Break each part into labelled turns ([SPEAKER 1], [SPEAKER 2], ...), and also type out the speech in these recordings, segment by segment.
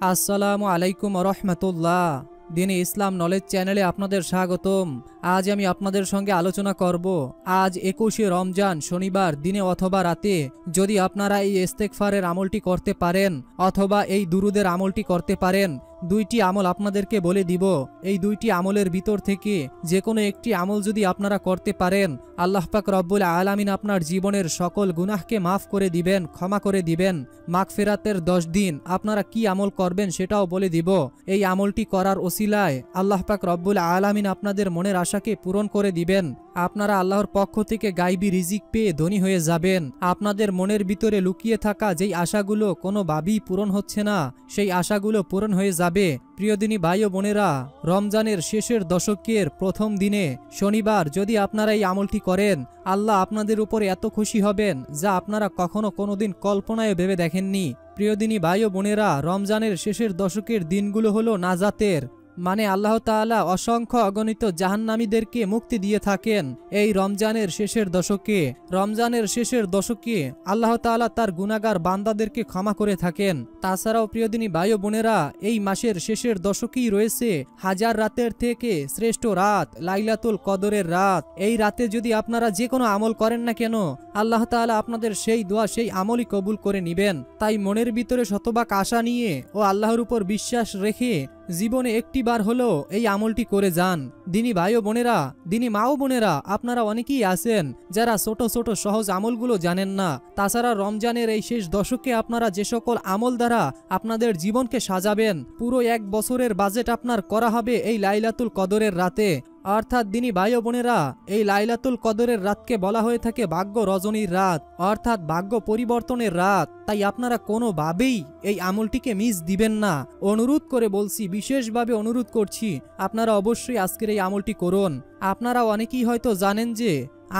[SPEAKER 1] আসসালামু আলাইকুম রহমতুল্লাহ। দিনে ইসলাম নলেজ চ্যানেলে আপনাদের স্বাগতম। আজ আমি আপনাদের সঙ্গে আলোচনা করব আজ 21শে রমজান শনিবার দিনে অথবা রাতে যদি আপনারা এই ইস্তেগফারের আমলটি করতে পারেন অথবা এই দুরুদের আমলটি করতে পারেন, দুইটি আমল আপনাদেরকে বলে দিব। এই দুইটি আমলের ভিতর থেকে যে কোনো একটি আমল যদি আপনারা করতে পারেন, আল্লাহ পাক রব্বুল আলামিন আপনার জীবনের সকল গুনাহকে মাফ করে দিবেন, ক্ষমা করে দিবেন। মাগফিরাতের 10 দিন আপনারা কি আমল করবেন সেটাও বলে দিব। এই আমলটি করার ওসিলায় আল্লাহ পাক রব্বুল আলামিন আপনাদের মনের আশাকে পূরণ করে দিবেন। আপনারা আল্লাহর পক্ষ থেকে গাইবি রিজিক পেয়ে ধনী হয়ে যাবেন। আপনাদের মনের ভিতরে লুকিয়ে থাকা যেই আশাগুলো কোনোভাবেই পূরণ হচ্ছে না, সেই আশাগুলো পূরণ হয়ে যাবে। প্রিয়দিনী ভাই ও বোনেরা, রমজানের শেষের দশকের প্রথম দিনে শনিবার যদি আপনারা এই আমলটি করেন, আল্লাহ আপনাদের উপরে এত খুশি হবেন যা আপনারা কখনো কোনোদিন কল্পনায় ভেবে দেখেননি। প্রিয়দিনী ভাই ও বোনেরা, রমজানের শেষের দশকের দিনগুলো হলো নাজাতের, মানে আল্লাহ তাআলা অসংখ্য অগণিত জাহান্নামীদেরকে মুক্তি দিয়ে থাকেন এই রমজানের শেষের দশকে। রমজানের শেষের দশকে আল্লাহ তাআলা তার গুনাহগার বান্দাদেরকে ক্ষমা করে থাকেন। তাছাড়াও প্রিয়দিনী ভাই ও বোনেরা, এই মাসের শেষের দশকেই রয়েছে হাজার রাতের থেকে শ্রেষ্ঠ রাত, লাইলাতুল কদরের রাত। এই রাতে যদি আপনারা যে কোনো আমল করেন না কেন, আল্লাহ তাআলা আপনাদের সেই দোয়া সেই আমলই কবুল করে নেবেন। তাই মনের ভিতরে শতভাগ আশা নিয়ে ও আল্লাহর উপর বিশ্বাস রেখে জীবনে একটিবার হলেও এই আমলটি করে যান। দিনী ভাই ও বোনেরা, দিনী মা ও বোনেরা, আপনারা অনেকেই আছেন যারা ছোট ছোট সহজ আমলগুলো জানেন না। তাছাড়া রমজানের এই শেষ দশকে আপনারা যে সকল আমল দ্বারা আপনাদের জীবনকে সাজাবেন, পুরো এক বছরের বাজেট আপনার করা হবে এই লাইলাতুল কদরের রাতে। অর্থাৎ দিনী ভাই ও বোনেরা, এই লাইলাতুল কদরের রাতকে বলা হয়ে থাকে ভাগ্য রজনীর রাত, অর্থাৎ ভাগ্য পরিবর্তনের রাত। তাই আপনারা কোনোভাবেই এই আমলটিকে মিস দিবেন না। অনুরোধ করে বলছি, বিশেষভাবে অনুরোধ করছি, আপনারা অবশ্যই আজকের এই আমলটি করুন। আপনারা অনেকেই হয়তো জানেন যে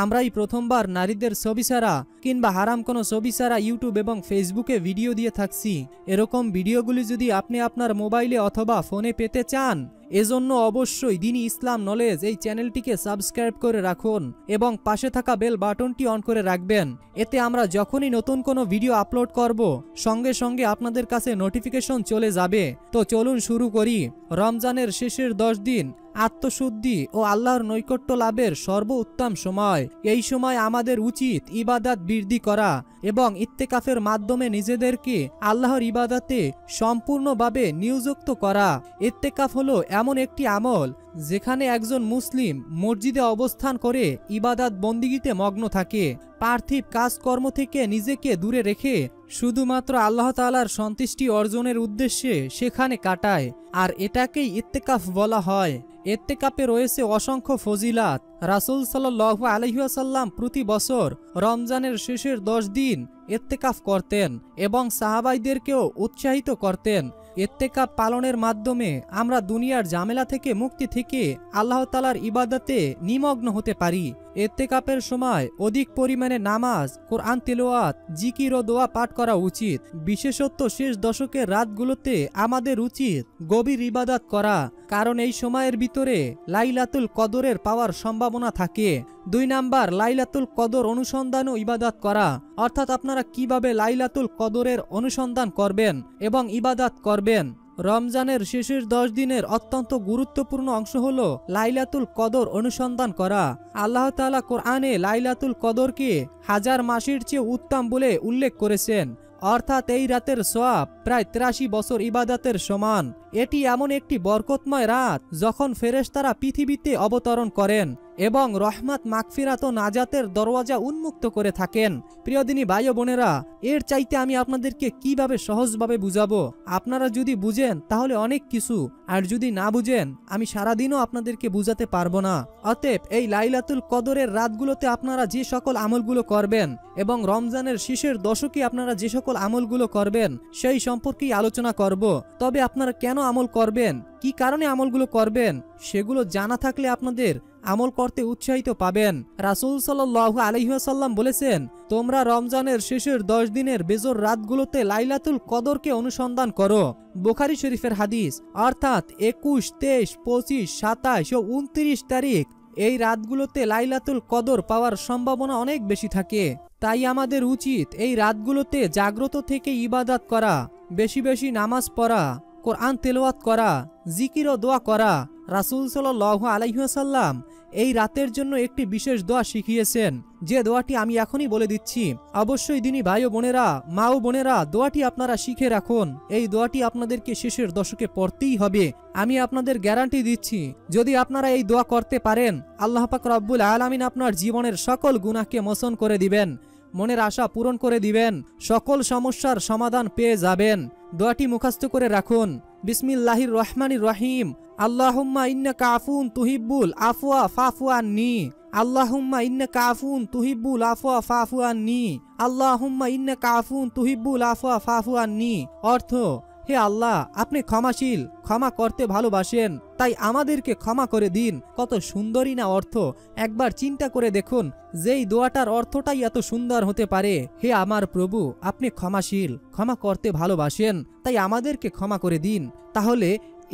[SPEAKER 1] আমরাই প্রথমবার নারীদের ছবি ছাড়া কিংবা হারাম কোনো ছবি ছাড়া ইউটিউব এবং ফেসবুকে ভিডিও দিয়ে থাকছি। এরকম ভিডিওগুলি যদি আপনি আপনার মোবাইলে অথবা ফোনে পেতে চান, এজন্য অবশ্যই দিনী ইসলাম নলেজ এই চ্যানেলটিকে সাবস্ক্রাইব করে রাখুন এবং পাশে থাকা বেল বাটনটি অন করে রাখবেন। এতে আমরা যখনই নতুন কোনো ভিডিও আপলোড করব, সঙ্গে সঙ্গে আপনাদের কাছে নোটিফিকেশন চলে যাবে। তো চলুন শুরু করি। রমজানের শেষের 10 দিন আত্মশুদ্ধি ও আল্লাহর নৈকট্য লাভের সর্বোত্তম সময়। এই সময় আমাদের উচিত ইবাদত বৃদ্ধি করা এবং ইত্তেকাফের মাধ্যমে নিজেদেরকে আল্লাহর ইবাদতে সম্পূর্ণভাবে নিয়োজিত করা। ইত্তেকাফ হলো এমন একটি আমল যেখানে একজন মুসলিম মসজিদে অবস্থান করে ইবাদত বন্দিগিতে মগ্ন থাকে, পার্থিব কাজকর্ম থেকে নিজেকে দূরে রেখে শুধুমাত্র আল্লাহ তাআলার সন্তুষ্টি অর্জনের উদ্দেশ্যে সেখানে কাটায়, আর এটাকেই ইত্তেকাফ বলা হয়। ইত্তেকাফে রয়েছে অসংখ্য ফজিলাত। রাসূল সাল্লাল্লাহু আলাইহি ওয়াসাল্লাম প্রতি বছর রমজানের শেষের 10 দিন ইত্তেকাফ করতেন এবং সাহাবাইদেরকেও উৎসাহিত করতেন। ইত্তেকাফ পালনের মাধ্যমে আমরা দুনিয়ার ঝামেলা থেকে মুক্তি থেকে আল্লাহ তাআলার ইবাদতে নিমগ্ন হতে পারি। ইত্তেকাফের সময় অধিক পরিমাণে নামাজ, কোরআন তিলাওয়াত, জিকির ও দোয়া পাঠ করা উচিত। বিশেষত শেষ দশকের রাতগুলোতে আমাদের উচিত গভীর ইবাদত করা, কারণ এই সময়ের ভিতরে লাইলাতুল কদরের পাওয়ার সম্ভাবনা থাকে। 2 নাম্বার, লাইলাতুল কদর অনুসন্ধান ও ইবাদত করা, অর্থাৎ আপনারা কিভাবে লাইলাতুল কদরের অনুসন্ধান করবেন এবং ইবাদত করবেন। রমজানের শেষের 10 দিনের অত্যন্ত গুরুত্বপূর্ণ অংশ হলো লাইলাতুল কদর অনুসন্ধান করা। আল্লাহ তাআলা কোরআনে লাইলাতুল কদরকে হাজার মাসের চেয়ে উত্তম বলে উল্লেখ করেছেন, অর্থাৎ এই রাতের সওয়াব প্রায় 83 বছর ইবাদতের সমান। এটি এমন একটি বরকতময় রাত যখন ফেরেশতারা পৃথিবীতে অবতরণ করেন এবং রহমত, মাগফিরাত ও নাজাতের দরওয়াজা উন্মুক্ত করে থাকেন। প্রিয়দিনী ভাই ও বোনেরা, এর চাইতে আমি আপনাদেরকে কিভাবে সহজভাবে বুঝাবো? আপনারা যদি বুঝেন তাহলে অনেক কিছু, আর যদি না বুঝেন আমি সারাদিনও আপনাদেরকে বুঝাতে পারবো না। অতএব এই লাইলাতুল কদরের রাতগুলোতে আপনারা যে সকল আমলগুলো করবেন এবং রমজানের শেষের দশকে আপনারা যে সকল আমলগুলো করবেন সেই সম্পর্কেই আলোচনা করব। তবে আপনারা কেন আমল করবেন, কি কারণে আমলগুলো করবেন, সেগুলো জানা থাকলে আপনাদের আমল করতে উৎসাহিত পাবেন। রাসূল সাল্লাল্লাহু আলাইহি ওয়াসাল্লাম বলেছেন, তোমরা রমজানের শেষের 10 দিনের বেজর রাতগুলোতে লাইলাতুল কদরকে অনুসন্ধান করো। বুখারী শরীফের হাদিস। অর্থাৎ 21, 23, 25, 27 ও 29 তারিখ এই রাতগুলোতে লাইলাতুল কদর পাওয়ার সম্ভাবনা অনেক বেশি থাকে। তাই আমাদের উচিত এই রাতগুলোতে জাগ্রত থেকে ইবাদত করা, বেশি বেশি নামাজ পড়া, কোরআন তেলাওয়াত করা, জিকির ও দোয়া করা। রাসূল সাল্লাল্লাহু আলাইহি ওয়াসাল্লাম এই রাতের জন্য একটি বিশেষ দোয়া শিখিয়েছেন, যে দোয়াটি আমি এখনই বলে দিচ্ছি। অবশ্যই দিনী ভাই ও বোনেরা, মা ও বোনেরা, দোয়াটি আপনারা শিখে রাখুন। এই দোয়াটি আপনাদেরকে শেষের দশকে পড়তেই হবে। আমি আপনাদের গ্যারান্টি দিচ্ছি, যদি আপনারা এই দোয়া করতে পারেন, আল্লাহ পাক রব্বুল আলামিন আপনার জীবনের সকল গুনাহকে মোচন করে দিবেন, মনের আশা পূরণ করে দিবেন, সকল সমস্যার সমাধান পেয়ে যাবেন। দোয়াটি মুখস্থ করে রাখুন। বিসমিল্লাহির রহমানির রহিম। আল্লাহুম্মা ইন্নাকা আফুন তুহিব্বুল আফওয়া ফাফু আন্নি। আল্লাহুম্মা ইন্নাকা আফুন তুহিব্বুল আফওয়া ফাফু আন্নি। আল্লাহুম্মা ইন্নাকা আফুন তুহিব্বুল আফওয়া ফাফু আন্নি। অর্থ: হে আল্লাহ, আপনি ক্ষমাশীল, ক্ষমা করতে ভালোবাসেন, তাই আমাদেরকে ক্ষমা করে দিন। কত সুন্দরই না অর্থ! একবার চিন্তা করে দেখুন, যেই দোয়াটার অর্থটাই এত সুন্দর হতে পারে। হে আমার প্রভু, আপনি ক্ষমাশীল, ক্ষমা করতে ভালোবাসেন, তাই আমাদেরকে ক্ষমা করে দিন। তাহলে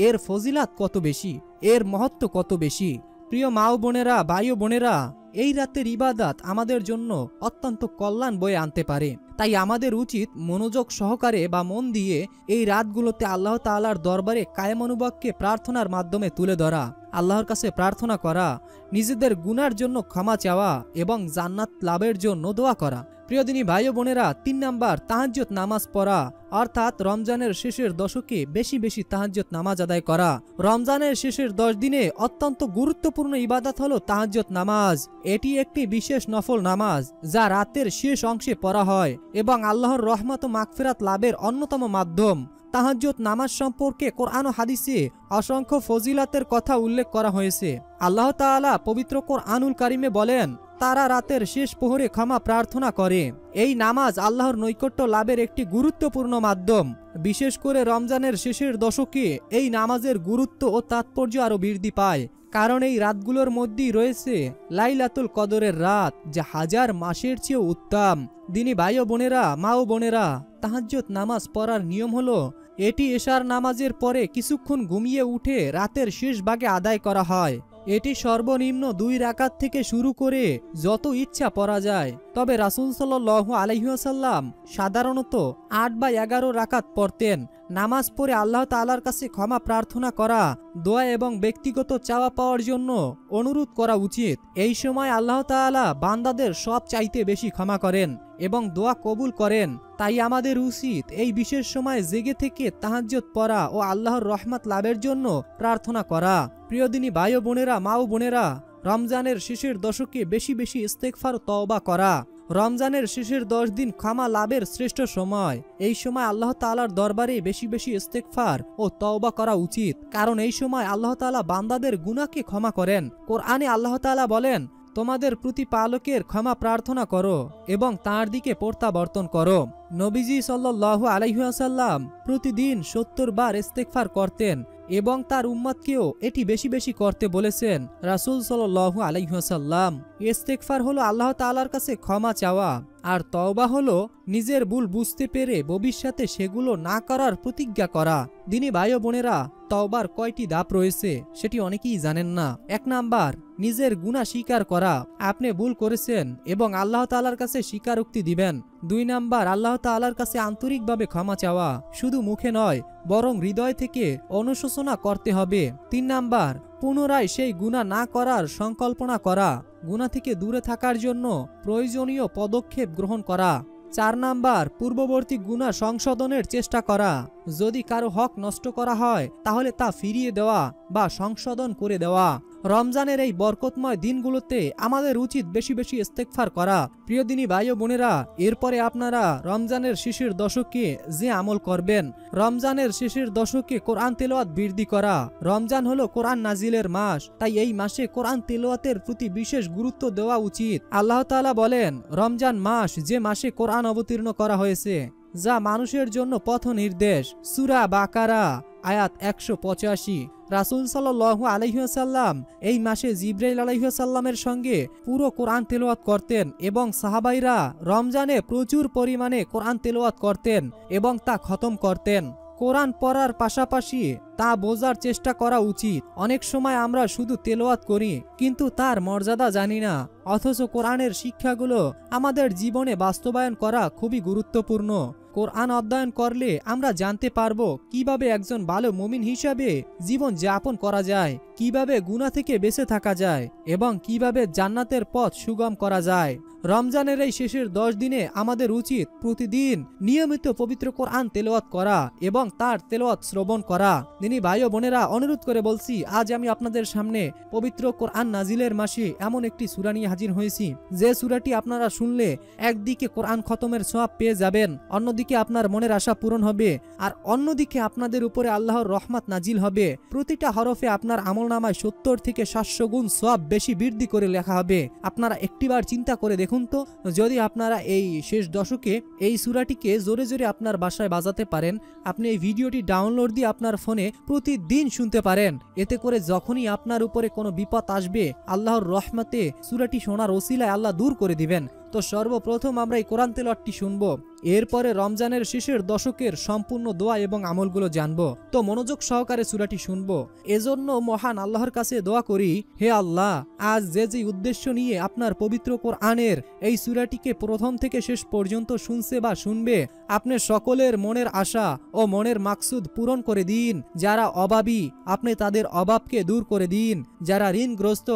[SPEAKER 1] এর ফজিলাত কত বেশি, এর মহত্ব কত বেশি! প্রিয় মা ও বোনেরা, ভাই ও বোনেরা, এই রাতের ইবাদত আমাদের জন্য অত্যন্ত কল্যাণ বয়ে আনতে পারে। তাই আমাদের উচিত মনোযোগ সহকারে বা মন দিয়ে এই রাতগুলোতে আল্লাহ তাআলার দরবারে কায়েম অনুভবকে প্রার্থনার মাধ্যমে তুলে ধরা, আল্লাহর কাছে প্রার্থনা করা, নিজেদের গুনার জন্য ক্ষমা চাওয়া এবং জান্নাত লাভের জন্য দোয়া করা। প্রিয় দিনী ভাই ও বোনেরা, 3 নাম্বার, তাহাজ্জুদ নামাজ পড়া, অর্থাৎ রমজানের শেষের দশকে বেশি বেশি তাহাজ্জুদ নামাজ আদায় করা। রমজানের শেষের 10 দিনে অত্যন্ত গুরুত্বপূর্ণ ইবাদত হলো তাহাজ্জুদ নামাজ। এটি একটি বিশেষ নফল নামাজ, যা রাতের শেষ অংশে পড়া হয় এবং আল্লাহর রহমত ও মাগফিরাত লাভের অন্যতম মাধ্যম। তাহাজ্জুদ নামাজ সম্পর্কে কোরআন ও হাদিসে অসংখ্য ফজিলাতের কথা উল্লেখ করা হয়েছে। আল্লাহ তাআলা পবিত্র কোরআনুল কারিমে বলেন, তারা রাতের শেষ প্রহরে ক্ষমা প্রার্থনা করে। এই নামাজ আল্লাহর নৈকট্য লাভের একটি গুরুত্বপূর্ণ মাধ্যম। বিশেষ করে রমজানের শেষের দশকে এই নামাজের গুরুত্ব ও তাৎপর্য আরও বৃদ্ধি পায়, কারণ এই রাতগুলোর মধ্যেই রয়েছে লাইলাতুল কদরের রাত, যা হাজার মাসের চেয়েও উত্তম। দিনী ভাই ও বোনেরা, মা ও বোনেরা, তাহাজ্জুদ নামাজ পড়ার নিয়ম হলো, এটি এশার নামাজের পরে কিছুক্ষণ ঘুমিয়ে উঠে রাতের শেষ ভাগে আদায় করা হয়। এটি সর্বনিম্ন 2 রাকাত থেকে শুরু করে যত ইচ্ছা পড়া যায়। তবে রাসূল সাল্লাল্লাহু আলাইহি ওয়াসাল্লাম সাধারণত 8 বা 11 রাকাত পড়তেন। নামাজ পড়ে আল্লাহ তাআলার কাছে ক্ষমা প্রার্থনা করা, দোয়া এবং ব্যক্তিগত চাওয়া পাওয়ার জন্য অনুরোধ করা উচিত। এই সময় আল্লাহ তাআলা বান্দাদের সব চাইতে বেশি ক্ষমা করেন এবং দোয়া কবুল করেন। তাই আমাদের উচিত এই বিশেষ সময় জেগে থেকে তাহাজ্জুদ পড়া ও আল্লাহর রহমত লাভের জন্য প্রার্থনা করা। প্রিয় দিনী ভাই ও বোনেরা, মা ও বোনেরা, রমজানের শেষের দশকে বেশি বেশি ইস্তেগফার ও তওবা করা। রমজানের শেষের 10 দিন ক্ষমা লাভের শ্রেষ্ঠ সময়। এই সময় আল্লাহ তাআলার দরবারে বেশি বেশি ইস্তেগফার ও তওবা করা উচিত, কারণ এই সময় আল্লাহ তাআলা বান্দাদের গুনাহকে ক্ষমা করেন। কোরআনে আল্লাহ তাআলা বলেন, তোমাদের প্রতিপালকের ক্ষমা প্রার্থনা করো এবং তাঁর দিকে প্রত্যাবর্তন করো। নবীজি সাল্লাল্লাহু আলাইহি ওয়াসাল্লাম প্রতিদিন 70 বার ইস্তেগফার করতেন এবং তার উম্মতকেও এটি বেশি বেশি করতে বলেছেন। রাসূল সাল্লাল্লাহু আলাইহি ওয়াসাল্লাম, ইস্তেগফার হলো আল্লাহ তাআলার কাছে ক্ষমা চাওয়া, আর তওবা হলো নিজের ভুল বুঝতে পেরে ভবিষ্যতে সেগুলো না করার প্রতিজ্ঞা করা। দিনী ভাই ও বোনেরা, তওবার কয়টি ধাপ রয়েছে সেটি অনেকেই জানেন না। 1 নাম্বার, নিজের গুনাহ স্বীকার করা, আপনি ভুল করেছেন এবং আল্লাহ তাআলার কাছে স্বীকারোক্তি দিবেন। 2 নাম্বার, আল্লাহ তাআলার কাছে আন্তরিকভাবে ক্ষমা চাওয়া, শুধু মুখে নয় বরং হৃদয় থেকে অনুশোচনা করতে হবে। 3 নাম্বার, পুনরায় সেই গুনাহ না করার সংকল্পনা করা, গুনাহ থেকে দূরে থাকার জন্য প্রয়োজনীয় পদক্ষেপ গ্রহণ করা। 4 নাম্বার, পূর্ববর্তী গুনাহ সংশোধনের চেষ্টা করা, যদি কারো হক নষ্ট করা হয় তাহলে তা ফিরিয়ে দেওয়া বা সংশোধন করে দেওয়া। রমজানের এই বরকতময় দিনগুলোতে আমাদের উচিত বেশি বেশি ইস্তেগফার করা। প্রিয় দিনী ভাই ও বোনেরা, এরপরে আপনারা রমজানের শেষের দশকে যে আমল করবেন, রমজানের শেষের দশকে কোরআন তেলাওয়াত বৃদ্ধি করা। রমজান হলো কোরআন নাজিলের মাস, তাই এই মাসে কোরআন তেলাওয়াতের প্রতি বিশেষ গুরুত্ব দেওয়া উচিত। আল্লাহ তাআলা বলেন, রমজান মাস যে মাসে কোরআন অবতীর্ণ করা হয়েছে, যা মানুষের জন্য পথ নির্দেশ। সূরা বাকারা আয়াত 185। রাসূল সাল্লাল্লাহু আলাইহি ওয়াসাল্লাম এই মাসে জিবরাইল আলাইহিস সালামের সঙ্গে পুরো কোরআন তেলাওয়াত করতেন এবং সাহাবাইরা রমজানে প্রচুর পরিমাণে কোরআন তেলাওয়াত করতেন এবং তা খতম করতেন। কোরআন পড়ার পাশাপাশি তা বোঝার চেষ্টা করা উচিত। অনেক সময় আমরা শুধু তেলাওয়াত করি কিন্তু তার মর্যাদা জানি না, অথচ কোরআনের শিক্ষাগুলো আমাদের জীবনে বাস্তবায়ন করা খুবই গুরুত্বপূর্ণ। কোরআন অধ্যয়ন করলে আমরা জানতে পারবো কিভাবে একজন ভালো মুমিন হিসাবে জীবন যাপন করা যায়, কিভাবে গুনাহ থেকে বেঁচে থাকা যায় এবং কিভাবে জান্নাতের পথ সুগম করা যায়। রমজানের এই শেষের 10 দিনে আমাদের উচিত প্রতিদিন নিয়মিত পবিত্র কোরআন তেলাওয়াত করা এবং তার তেলাওয়াত শ্রবণ করা। দিনী ভাই ও বোনেরা, অনুরোধ করে বলছি, আজ আমি আপনাদের সামনে পবিত্র কোরআন নাজিলের মাসে এমন একটি সূরা নিয়ে হাজির হয়েছি যে সূরাটি আপনারা শুনলে একদিকে কোরআন খতমের সওয়াব পেয়ে যাবেন, অন্যদিকে আপনার মনের আশা পূরণ হবে, আর অন্যদিকে আপনাদের উপরে আল্লাহর রহমত নাজিল হবে। প্রতিটা হরফে আপনার আমলনামায় 70 থেকে 700 গুণ সওয়াব বেশি বৃদ্ধি করে লেখা হবে। আপনারা একটিবার চিন্তা করে দেখুন তো, যদি আপনারা এই শেষ দশকে এই সূরাটিকে জোরে জোরে আপনার বাসায় বাজাতে পারেন, আপনি এই ভিডিওটি ডাউনলোড দিয়ে আপনার ফোনে প্রতিদিন শুনতে পারেন। এতে করে যখনই আপনার উপরে কোনো বিপদ আসবে, আল্লাহর রহমতে সূরাটি শোনার ওসিলায় আল্লাহ দূর করে দিবেন। তো সর্বপ্রথম আমরা এই কোরআন তেলাওয়াতটি শুনবো, এরপরে রমজানের শেষের দশকের সম্পূর্ণ দোয়া এবং আমলগুলো জানবো। তো মনোযোগ সহকারে সূরাটি শুনবো। এজন্য মহান আল্লাহর কাছে দোয়া করি, হে আল্লাহ, আজ যে উদ্দেশ্য নিয়ে আপনার পবিত্র কোরআনের এই সূরাটিকে প্রথম থেকে শেষ পর্যন্ত শুনছে বা শুনবে, আপনি সকলের মনের আশা ও মনের মাকসুদ পূরণ করে দিন। যারা অভাবী, আপনি তাদের অভাবকে দূর করে দিন। যারা ঋণগ্রস্ত,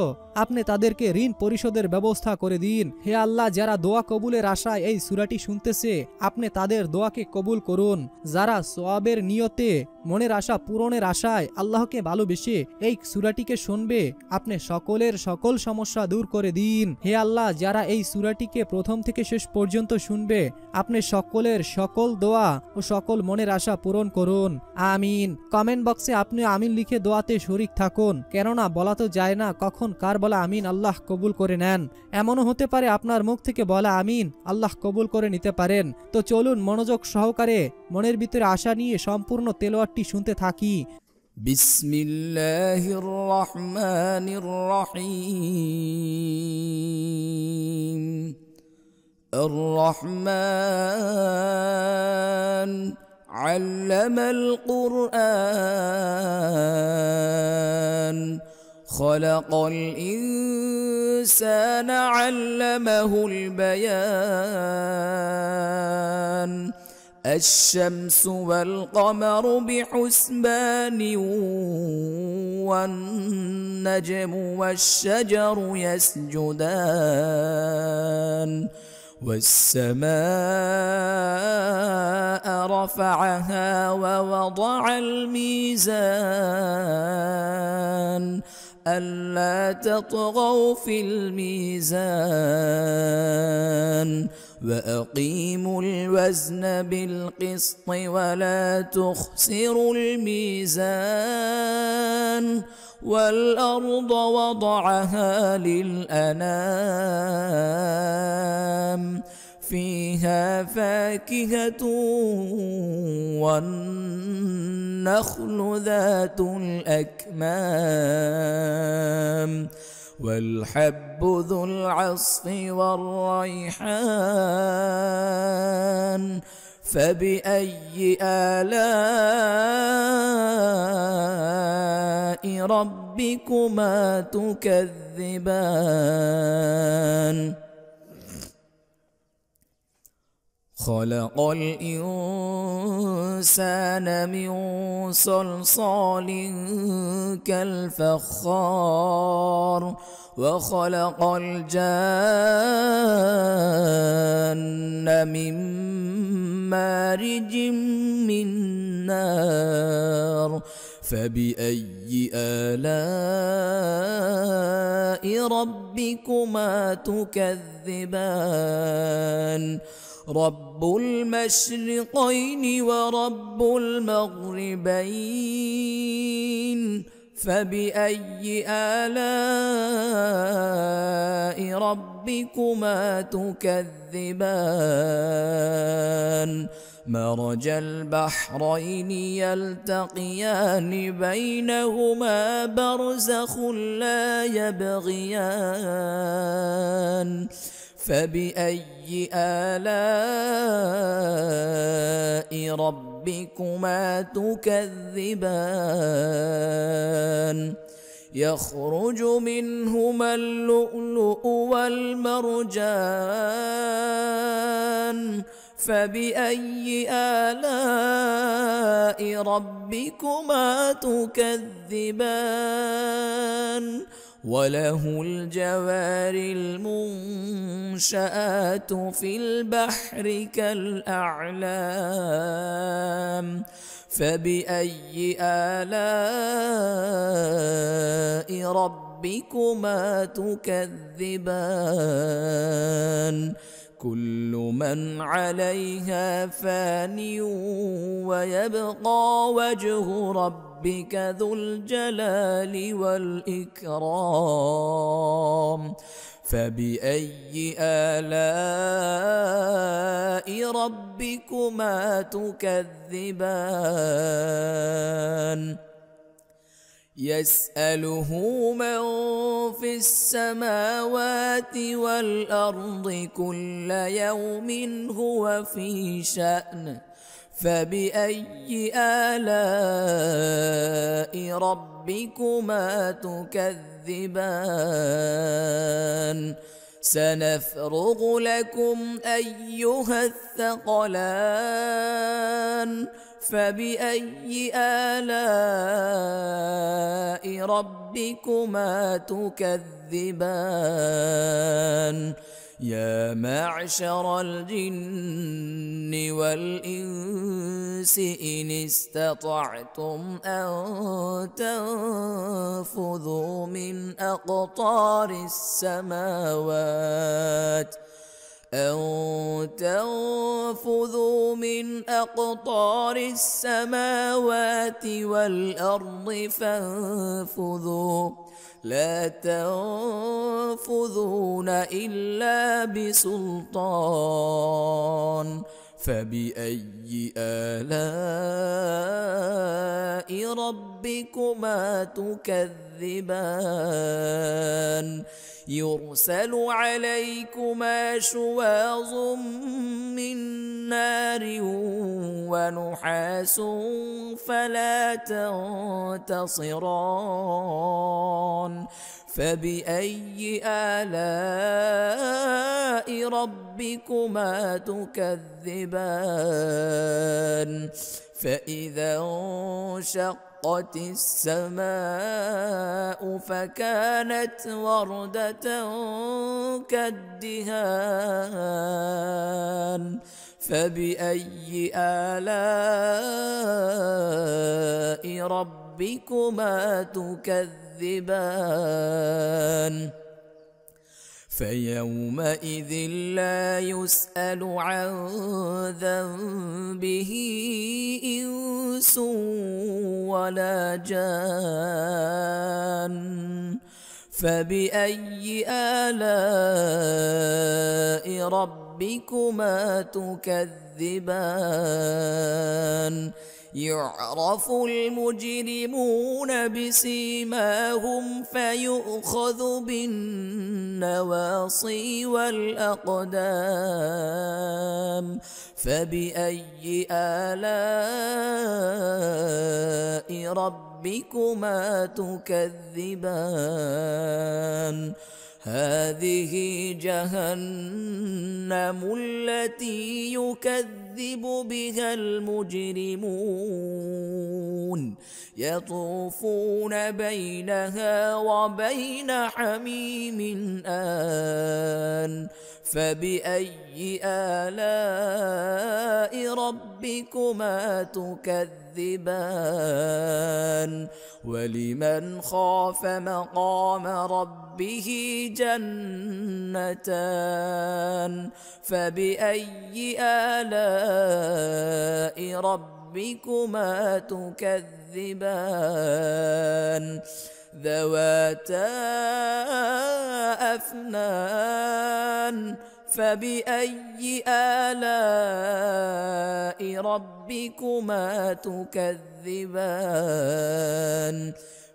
[SPEAKER 1] আপনি তাদেরকে ঋণ পরিশোধের ব্যবস্থা করে দিন। হে আল্লাহ, যারা দোয়া কবুলের আশায় এই সূরাটি শুনতেছে, আপনি তাদের দোয়াকে কবুল করুন। যারা সওয়াবের নিয়তে মনের আশা পূরণের আশায় আল্লাহকে ভালোবেসে এই সূরাটিকে শুনবে, আপনি সকলের সকল সমস্যা দূর করে দিন। হে আল্লাহ, যারা এই সূরাটিকে প্রথম থেকে শেষ পর্যন্ত শুনবে, আপনি সকলের সকল দোয়া ও সকল মনের আশা পূরণ করুন। আমিন। কমেন্ট বক্সে আপনি আমিন লিখে দোয়াতে শরীক থাকুন, কেননা বলা তো যায় না কখন কার বলা আমিন আল্লাহ কবুল করে নেন। এমনও হতে পারে আপনার মুখ থেকে বলা আমিন আল্লাহ কবুল করে নিতে পারেন। তো চলুন মনোযোগ সহকারে মনের ভিতরে আশা নিয়ে সম্পূর্ণ তেলাওয়াতটি শুনতে থাকি।
[SPEAKER 2] বিসমিল্লাহির রহমানির রহিম। আর রহমান আল্লামাল কুরআন খলাকাল ইনসানা আল্লামাহুল বায়ান। الشمس والقمر بحسبان والنجم والشجر يسجدان والسماء رفعها ووضع الميزان ألا تطغوا في الميزان وأقيموا الوزن بالقسط ولا تخسروا الميزان والأرض وضعها للأنام فيها فاكهة والنخل ذات الأكمام والحب ذو العصف والريحان فبأي آلاء ربكما تكذبان. خلق الإنسان من صلصال كالفخار وخلق الجان من مارج من نار فبأي آلاء ربكما تكذبان. رب المشرقين ورب المغربين فبأي آلاء ربكما تكذبان. مرج البحرين يلتقيان بينهما برزخ لا يبغيان فبأي آلاء ربكما تكذبان. يخرج منهما اللؤلؤ والمرجان فبأي آلاء ربكما تكذبان وله الجوار المنشآت في البحر كالأعلام فبأي آلاء ربكما تكذبان كل من عليها فان ويبقى وجه ربك ذو الجلال والإكرام فبأي آلاء ربكما تكذبان يسأله من في السماوات والأرض كل يوم هو في شأن فبأي آلاء ربكما تكذبان سنفرغ لكم أيها الثقلان فبأي آلاء ربكما تكذبان يا معشر الجن والإنس إن استطعتم أن تنفذوا من أقطار السماوات والأرض فانفذوا لا تنفذون إلا بسلطان فبأي آلاء ربكما تكذبان يرسل عليكما شواظ من نار ونحاس فلا تنتصران فبأي آلاء ربكما تكذبان فإذا انشقت السماء فكانت وردة كالدهان فبأي آلاء ربكما تكذبان فيومئذ لا يسأل عن ذنبه إنس ولا جان فبأي آلاء ربكما تكذبان يعرف المجرمون بسيماهم فيؤخذ بالنواصي والأقدام فبأي آلاء ربكما تكذبان هذه جهنم التي يكذب بها المجرمون يطوفون بينها وبين حميم آن فبأي آلاء ربكما تكذبان ولمن خاف مقام ربه جنتان فبأي آلاء ربكما تكذبان ذواتا أفنان فبأي آلاء ربكما تكذبان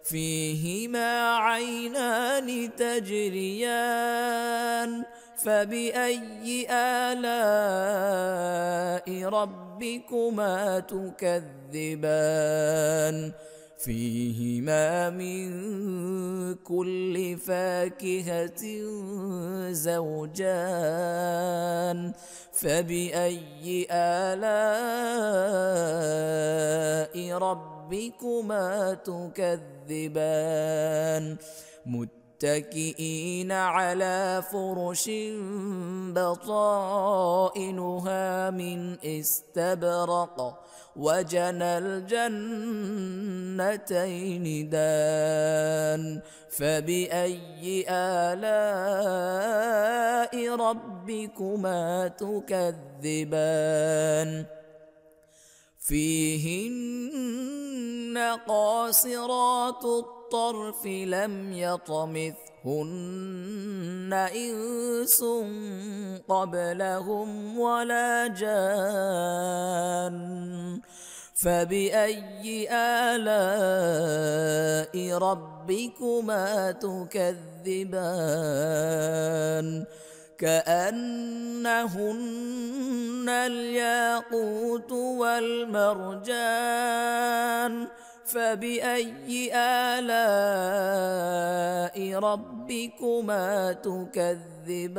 [SPEAKER 2] فيهما عينان تجريان فبأي آلاء ربكما تكذبان فيهما من كل فاكهة زوجان فبأي آلاء ربكما تكذبان متكئين على فرش بطائنها من استبرق وجنى الجنتين دان فبأي آلاء ربكما تكذبان فيهن قاصرات الطرف لم يطمثهن إنس قبلهم ولا جان فبأي آلاء ربكما تكذبان كأنهن الياقوت والمرجان فبأي آلاء ربكما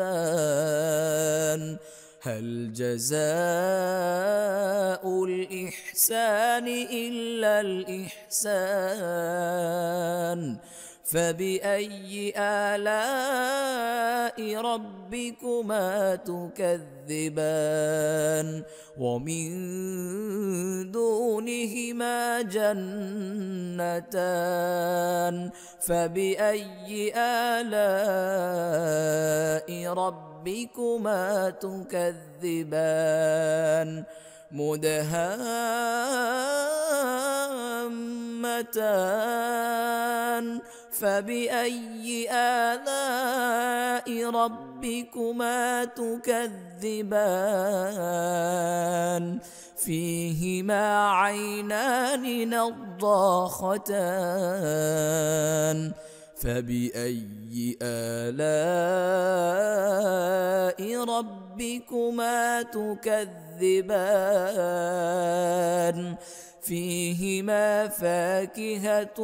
[SPEAKER 2] تكذبان هل جزاء الإحسان إلا الإحسان فبأي آلاء ربكما تكذبان ومن دونهما جنتان فبأي آلاء ربكما تكذبان مدهامتان فبأي آلاء ربكما تكذبان فيهما عينان نضاختان فبأي آلاء ربكما تكذبان فيهما فاكهة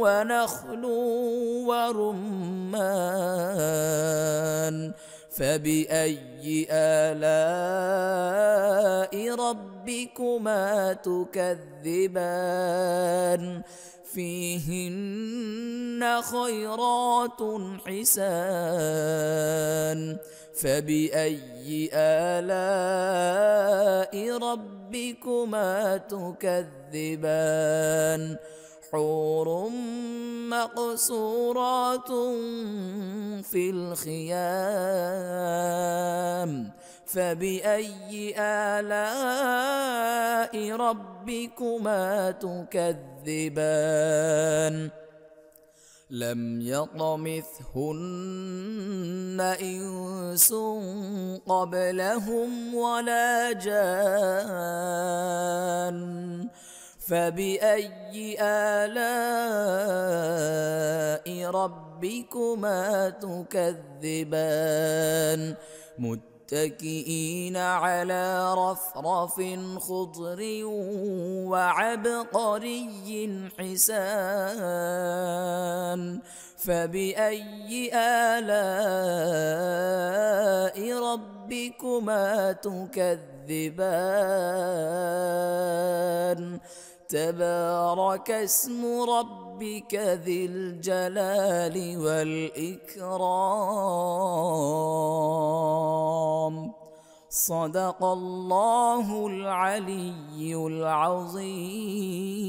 [SPEAKER 2] ونخل ورمان فبأي آلاء ربكما تكذبان فيهن خيرات حسان فبأي آلاء ربكما تكذبان حور مقصورات في الخيام فبأي آلاء ربكما تكذبان لم يطمثهن إنس قبلهم ولا جان فبأي آلاء ربكما تكذبان متكئين على رفرف خضر وعبقري حسان فبأي آلاء ربكما تكذبان تبارك اسم ربك ذي الجلال والإكرام صدق الله العلي العظيم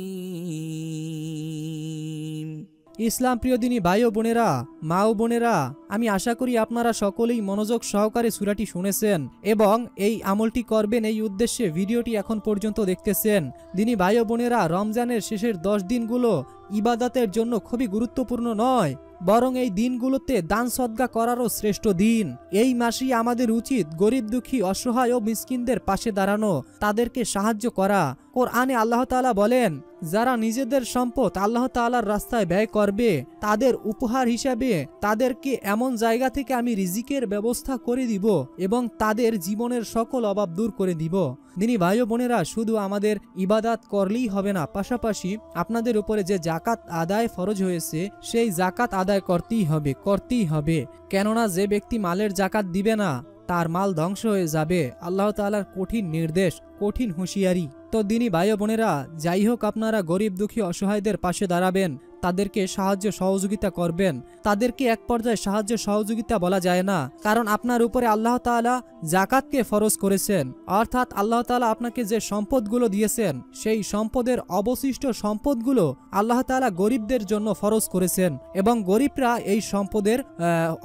[SPEAKER 1] ইসলাম প্রিয় দিনী ভাই ও বোনেরা, মা ও বোনেরা, আমি আশা করি আপনারা সকলেই মনোযোগ সহকারে সূরাটি শুনেছেন এবং এই আমলটি করবেন এই উদ্দেশ্যে ভিডিওটি এখন পর্যন্ত দেখতেছেন। দিনী ভাই ও বোনেরা, রমজানের শেষের 10 দিনগুলো ইবাদতের জন্য খুবই গুরুত্বপূর্ণ নয়, বরং এই দিনগুলোতে দান সদকা করারও শ্রেষ্ঠ দিন। এই মাসেই আমাদের উচিত গরিব দুঃখী অসহায় ও মিসকিনদের পাশে দাঁড়ানো, তাদেরকে সাহায্য করা। কোরআনে আল্লাহ তাআলা বলেন, যারা নিজেদের সম্পদ আল্লাহ তাআলার রাস্তায় ব্যয় করবে তাদের উপহার হিসাবে তাদেরকে এমন জায়গা থেকে আমি রিজিকের ব্যবস্থা করে দিব এবং তাদের জীবনের সকল অভাব দূর করে দিব। দিনী ভাই ও বোনেরা, শুধু আমাদের ইবাদাত করলেই হবে না, পাশাপাশি আপনাদের উপরে যে জাকাত আদায় ফরজ হয়েছে সেই জাকাত আদায় করতেই হবে। কেননা যে ব্যক্তি মালের জাকাত দিবে না তার মাল ধ্বংস হয়ে যাবে। আল্লাহ তাআলার কঠিন নির্দেশ, কঠিন হুঁশিয়ারি। তো দিনী ভাই ও বোনেরা, যাই হোক আপনারা গরিব দুঃখী অসহায়দের পাশে দাঁড়াবেন, তাদেরকে সাহায্য সহযোগিতা করবেন। তাদেরকে এক পর্যায়ে সাহায্য সহযোগিতা বলা যায় না, কারণ আপনার উপরে আল্লাহ তাআলা জাকাতকে ফরজ করেছেন। অর্থাৎ আল্লাহ তাআলা আপনাকে যে সম্পদগুলো দিয়েছেন সেই সম্পদের অবশিষ্ট সম্পদগুলো আল্লাহ তাআলা গরিবদের জন্য ফরজ করেছেন, এবং গরিবরা এই সম্পদের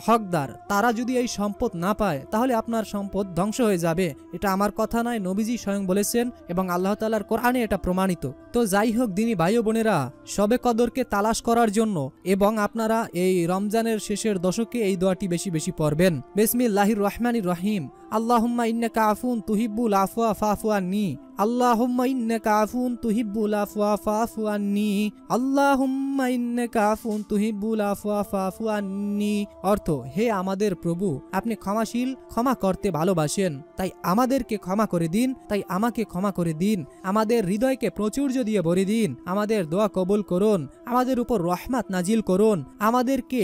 [SPEAKER 1] হকদার। তারা যদি এই সম্পদ না পায় তাহলে আপনার সম্পদ ধ্বংস হয়ে যাবে। এটা আমার কথা নয়, নবীজি স্বয়ং বলেছেন এবং আল্লাহ তাআলার কোরআনে এটা প্রমাণিত। তো যাই হোক দিনী ভাই ও বোনেরা, শবে কদরকে তালাশ করার জন্য এবং আপনারা এই রমজানের শেষের দশকে এই দোয়াটি বেশি বেশি পড়বেন। বিসমিল্লাহির রহমানির রহিম। আল্লাহুম্মা ইন্নাকা আফুন তুহিব্বুল আফওয়া ফাফু আন্নি। আল্লাহুম্মা ইন্নাকা আফুন তুহিব্বুল আফওয়া ফাফু আন্নি। আল্লাহুম্মা ইন্নাকা আফুন তুহিব্বুল আফওয়া ফাফু আন্নি। অর্থ, হে আমাদের প্রভু, আপনি ক্ষমাশীল, ক্ষমা করতে ভালোবাসেন, তাই আমাদেরকে ক্ষমা করে দিন, তাই আমাকে ক্ষমা করে দিন। আমাদের হৃদয়কে প্রাচুর্য দিয়ে ভরে দিন, আমাদের দোয়া কবুল করুন, আমাদের উপর রহমত নাজিল করুন, আমাদেরকে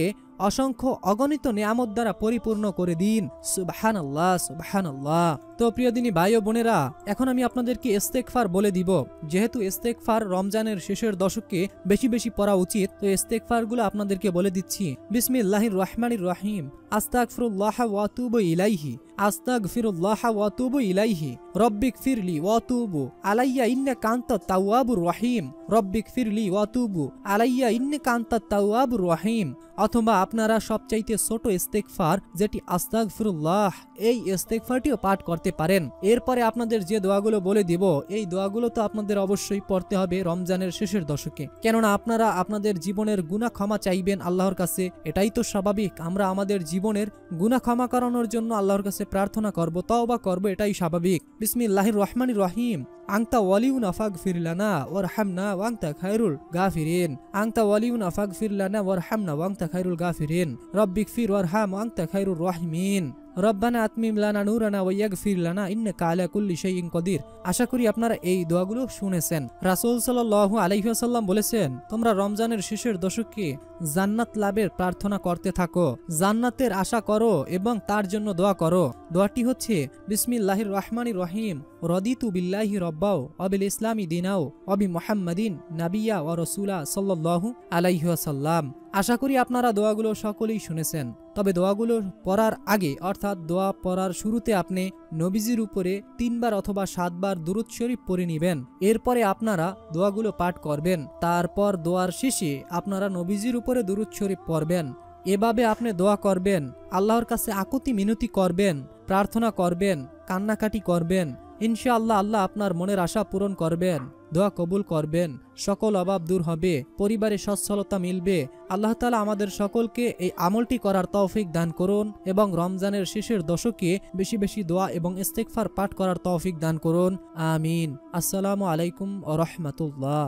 [SPEAKER 1] অসংখ্য অগণিত নিয়ামত দ্বারা পরিপূর্ণ করে দিন। সুবহানাল্লাহ, সুবহানাল্লাহ। তো প্রিয় দিনী ভাই ও বোনেরা, এখন আমি আপনাদেরকে ইস্তেগফার বলে দিব। যেহেতু ইস্তেগফার রমজানের শেষের দশকে বেশি বেশি পড়া উচিত, তো ইস্তেগফারগুলো আপনাদেরকে বলে দিচ্ছি। বিসমিল্লাহির রহমানির রহিম। আস্তাগফিরুল্লাহ ওয়া আতুবু ইলাইহি। আস্তাগফিরুল্লাহ ওয়া আতুবু ইলাইহি। রব্বিগফিরলি ওয়া আতুবু আলাইয়া ইন্নাকা আনতাত তাওয়াবুর রহিম। রব্বিগফিরলি ওয়া আতুবু আলাইয়া ইন্নাকা আনতাত তাওয়াবুর রহিম। অথবা আপনারা সবচাইতে ছোট ইস্তেগফার যেটি আস্তাগফিরুল্লাহ, এই ইস্তেগফারটিও পাঠ করতে পারেন। এরপরে আপনাদের যে দোয়াগুলো বলে দিব, এই দোয়াগুলো তো আপনাদের অবশ্যই পড়তে হবে রমজানের শেষের দশকে, কেননা আপনারা আপনাদের জীবনের গুনাহ ক্ষমা চাইবেন আল্লাহর কাছে। এটাই তো স্বাভাবিক, আমরা আমাদের জীবনের গুনাহ ক্ষমা করানোর জন্য আল্লাহর কাছে প্রার্থনা করব, তওবা করব, এটাই স্বাভাবিক। বিসমিল্লাহির রহমানির রহিম। আনতা ওয়ালিউনা ফাগফির লানা ওয়ারহামনা ওয়ান্তা খায়রুল গাফিরিন। আনতা ওয়ালিউনা ফাগফির লানা ওয়ারহামনা ওয়ান্তা খায়রুল গাফিরিন। রব্বিগফির ওয়ারহাম ওয়ান্তা খায়রুর রাহিমিন। রব্বানা আতমিম লানা নূরানা ওয়াগফির লানা ইন্নাকা আলা কুল্লি শাইইন কদির। আশা করি আপনারা এই দোয়াগুলো শুনেছেন। রাসূল সাল্লাল্লাহু আলাইহি ওয়াসাল্লাম বলেছেন, তোমরা রমজানের শেষের দশকে জান্নাত লাভের প্রার্থনা করতে থাকো, জান্নাতের আশা করো এবং তার জন্য দোয়া করো। দোয়াটি হচ্ছে বিসমিল্লাহির রহমানির রহিম। রদিতু বিল্লাহি রব্বাও ওয়া বিল ইসলামি দীনাও ওয়া বি মুহাম্মাদিন নাবিয়্যা ওয়া রাসূলা সাল্লাল্লাহু আলাইহি ওয়াসাল্লাম। আশা করি আপনারা দোয়াগুলো সকলেই শুনেছেন। তবে দোয়াগুলো পড়ার আগে, অর্থাৎ দোয়া পড়ার শুরুতে আপনি নবীজির উপরে 3 বার অথবা 7 বার দুরূদ শরীফ পড়ে নেবেন। এরপরে আপনারা দোয়াগুলো পাঠ করবেন। তারপর দোয়ার শেষে আপনারা নবীজির উপরে দুরূদ শরীফ পড়বেন। এভাবে আপনি দোয়া করবেন, আল্লাহর কাছে আকুতি মিনতি করবেন, প্রার্থনা করবেন, কান্নাকাটি করবেন। ইনশাআল্লাহ আল্লাহ আপনার মনের আশা পূরণ করবেন, দোয়া কবুল করবেন, সকল অভাব দূর হবে, পরিবারে সচ্ছলতা মিলবে। আল্লাহ তাআলা আমাদের সকলকে এই আমলটি করার তৌফিক দান করুন এবং রমজানের শেষের দশকে বেশি বেশি দোয়া এবং ইস্তেগফার পাঠ করার তৌফিক দান করুন। আমিন। আসসালামু আলাইকুম ওয়া রাহমাতুল্লাহ।